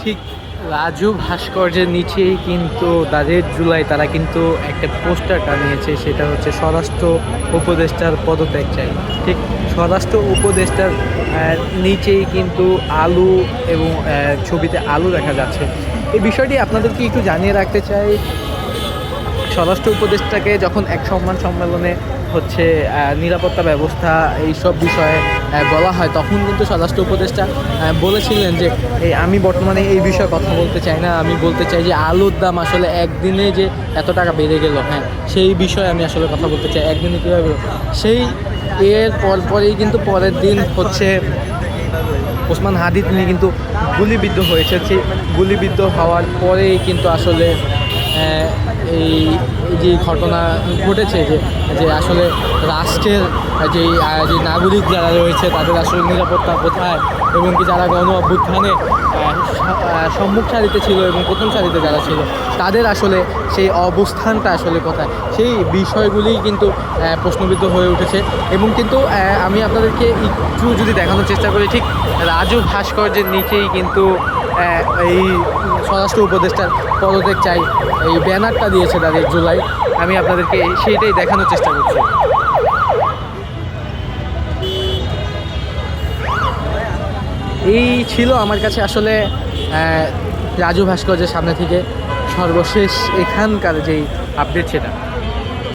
ঠিক রাজু ভাস্কর্যের নিচেই কিন্তু তাদের জুলাই তারা কিন্তু একটা পোস্টার টানিয়েছে, সেটা হচ্ছে স্বরাষ্ট্র উপদেষ্টার পদত্যাগ চাই। ঠিক স্বরাষ্ট্র উপদেষ্টার নিচেই কিন্তু আলু এবং ছবিতে আলু দেখা যাচ্ছে। এই বিষয়টি আপনাদেরকে একটু জানিয়ে রাখতে চাই। স্বরাষ্ট্র উপদেষ্টাকে যখন এক সম্মেলনে হচ্ছে নিরাপত্তা ব্যবস্থা এইসব বিষয়ে বলা হয়, তখন কিন্তু স্বরাষ্ট্র উপদেষ্টা বলেছিলেন যে আমি বর্তমানে এই বিষয়ে কথা বলতে চাই না, আমি বলতে চাই যে আলুর দাম আসলে একদিনে যে এত টাকা বেড়ে গেল, হ্যাঁ সেই বিষয়ে আমি আসলে কথা বলতে চাই, একদিনে কীভাবে সেই এর পরেই কিন্তু পরের দিন হচ্ছে ওসমান হাদি তিনি কিন্তু গুলিবিদ্ধ হয়েছে। সেই গুলিবিদ্ধ হওয়ার পরেই কিন্তু আসলে এই যে ঘটনা ঘটেছে যে আসলে রাষ্ট্রের যে নাগরিক যারা রয়েছে তাদের আসলে নিরাপত্তা কোথায়, এবং কি যারা গণ অভ্যুত্থানে সম্মুখ সারিতে ছিল এবং প্রথম সারিতে যারা ছিল তাদের আসলে সেই অবস্থানটা আসলে কোথায়, সেই বিষয়গুলিই কিন্তু প্রশ্নবিদ্ধ হয়ে উঠেছে। এবং কিন্তু আমি আপনাদেরকে একটু যদি দেখানোর চেষ্টা করি, ঠিক রাজু ভাস্কর্যের নিচেই কিন্তু এই স্বরাষ্ট্র উপদেষ্টার পদত্যাগ চাই এই ব্যানারটা দিয়েছে তাদের জুলাই। আমি আপনাদেরকে সেইটাই দেখানোর চেষ্টা করছি। এই ছিল আমার কাছে আসলে রাজু ভাস্কর্যের সামনে থেকে সর্বশেষ এখানকার যেই আপডেট সেটা।